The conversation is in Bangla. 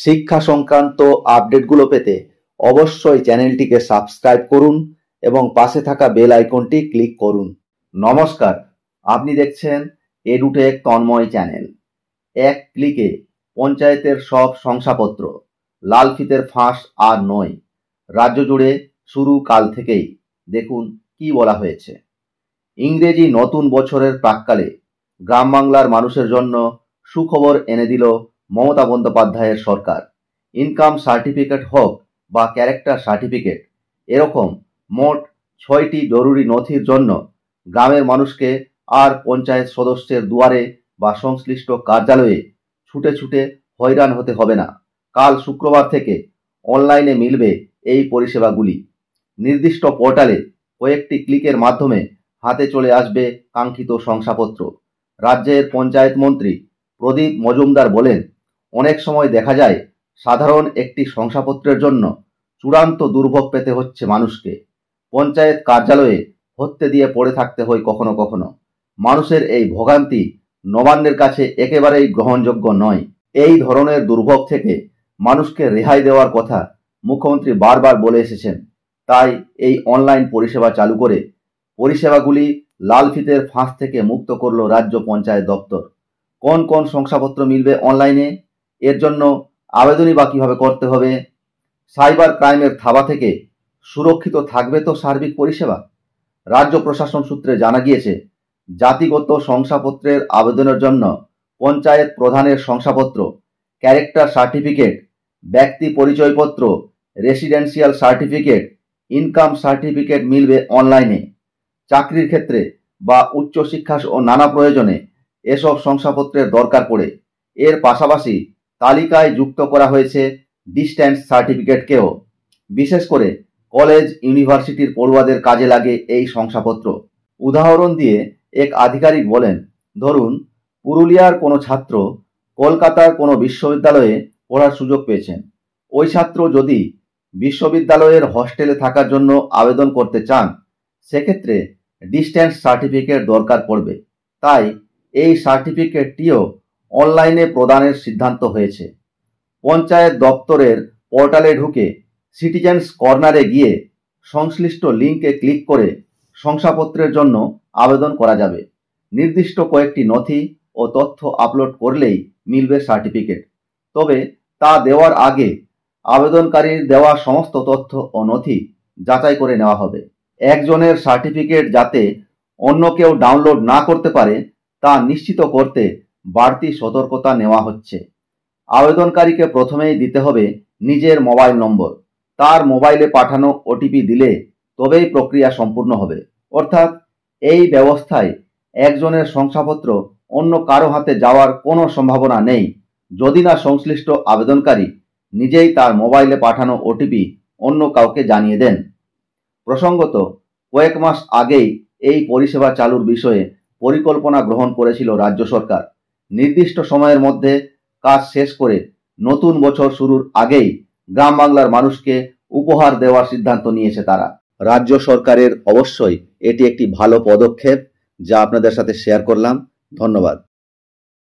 শিক্ষা সংক্রান্ত আপডেটগুলো পেতে অবশ্যই চ্যানেলটিকে সাবস্ক্রাইব করুন এবং পাশে থাকা বেল আইকনটি ক্লিক করুন। নমস্কার, আপনি দেখছেন এডুটেক তন্ময় চ্যানেল। এক ক্লিকে পঞ্চায়েতের সব শংসাপত্র, লাল ফিতের ফাঁস আর নয়। রাজ্য জুড়ে শুরু কাল থেকেই। দেখুন কি বলা হয়েছে। ইংরেজি নতুন বছরের প্রাক্কালে গ্রাম বাংলার মানুষের জন্য সুখবর এনে দিল মমতা বন্দ্যোপাধ্যায়ের সরকার। ইনকাম সার্টিফিকেট হোক বা ক্যারেক্টার সার্টিফিকেট, এরকম মোট 6টি জরুরি নথির জন্য গ্রামের মানুষকে আর পঞ্চায়েত সদস্যের দুয়ারে বা সংশ্লিষ্ট কার্যালয়ে ছুটে ছুটে হয়রান হতে হবে না। কাল শুক্রবার থেকে অনলাইনে মিলবে এই পরিষেবাগুলি। নির্দিষ্ট পোর্টালে কয়েকটি ক্লিকের মাধ্যমে হাতে চলে আসবে কাঙ্ক্ষিত শংসাপত্র। রাজ্যের পঞ্চায়েত মন্ত্রী প্রদীপ মজুমদার বলেন, অনেক সময় দেখা যায় সাধারণ একটি শংসাপত্রের জন্য চূড়ান্ত দুর্ভোগ পেতে হচ্ছে মানুষকে। পঞ্চায়েত কার্যালয়ে হত্যে দিয়ে পড়ে থাকতে হয় কখনো কখনো। মানুষের এই ভোগান্তি নবান্নের কাছে একেবারেই গ্রহণযোগ্য নয়। এই ধরনের দুর্ভোগ থেকে মানুষকে রেহাই দেওয়ার কথা মুখ্যমন্ত্রী বারবার বলে এসেছেন। তাই এই অনলাইন পরিষেবা চালু করে পরিষেবাগুলি লাল ফিতের ফাঁস থেকে মুক্ত করল রাজ্য পঞ্চায়েত দপ্তর। কোন কোন শংসাপত্র মিলবে অনলাইনে, এর জন্য আবেদনই বা কিভাবে করতে হবে, সাইবার ক্রাইমের থাবা থেকে সুরক্ষিত থাকবে তো সার্বিক পরিষেবা। রাজ্য প্রশাসন সূত্রে জানা গিয়েছে, জাতিগত শংসাপত্রের আবেদনের জন্য পঞ্চায়েত প্রধানের শংসাপত্র, ক্যারেক্টার সার্টিফিকেট, ব্যক্তি পরিচয়পত্র, রেসিডেন্সিয়াল সার্টিফিকেট, ইনকাম সার্টিফিকেট মিলবে অনলাইনে। চাকরির ক্ষেত্রে বা উচ্চশিক্ষা ও নানা প্রয়োজনে এসব শংসাপত্রের দরকার পড়ে। এর পাশাপাশি তালিকায় যুক্ত করা হয়েছে ডিস্ট্যান্স সার্টিফিকেটকেও। বিশেষ করে কলেজ ইউনিভার্সিটির পড়ুয়াদের কাজে লাগে এই শংসাপত্র। উদাহরণ দিয়ে এক আধিকারিক বলেন, ধরুন পুরুলিয়ার কোনো ছাত্র কলকাতার কোনো বিশ্ববিদ্যালয়ে পড়ার সুযোগ পেয়েছেন। ওই ছাত্র যদি বিশ্ববিদ্যালয়ের হস্টেলে থাকার জন্য আবেদন করতে চান, সেক্ষেত্রে ডিস্ট্যান্স সার্টিফিকেট দরকার পড়বে। তাই এই সার্টিফিকেটটিও অনলাইনে প্রদানের সিদ্ধান্ত হয়েছে। পঞ্চায়েত দপ্তরের পোর্টালে ঢুকে সিটিজেন্স কর্নারে গিয়ে সংশ্লিষ্ট লিঙ্কে ক্লিক করে শংসাপত্রের জন্য আবেদন করা যাবে। নির্দিষ্ট কয়েকটি নথি ও তথ্য আপলোড করলেই মিলবে সার্টিফিকেট। তবে তা দেওয়ার আগে আবেদনকারীর দেওয়া সমস্ত তথ্য ও নথি যাচাই করে নেওয়া হবে। একজনের সার্টিফিকেট যাতে অন্য কেউ ডাউনলোড না করতে পারে তা নিশ্চিত করতে বাড়তি সতর্কতা নেওয়া হচ্ছে। আবেদনকারীকে প্রথমেই দিতে হবে নিজের মোবাইল নম্বর। তার মোবাইলে পাঠানো ওটিপি দিলে তবেই প্রক্রিয়া সম্পূর্ণ হবে। অর্থাৎ এই ব্যবস্থায় একজনের শংসাপত্র অন্য কারো হাতে যাওয়ার কোনো সম্ভাবনা নেই, যদি না সংশ্লিষ্ট আবেদনকারী নিজেই তার মোবাইলে পাঠানো ওটিপি অন্য কাউকে জানিয়ে দেন। প্রসঙ্গত, কয়েক মাস আগেই এই পরিষেবা চালুর বিষয়ে পরিকল্পনা গ্রহণ করেছিল রাজ্য সরকার। নির্দিষ্ট সময়ের মধ্যে কাজ শেষ করে নতুন বছর শুরুর আগেই গ্রাম বাংলার মানুষকে উপহার দেওয়ার সিদ্ধান্ত নিয়েছে তারা। রাজ্য সরকারের অবশ্যই এটি একটি ভালো পদক্ষেপ, যা আপনাদের সাথে শেয়ার করলাম। ধন্যবাদ।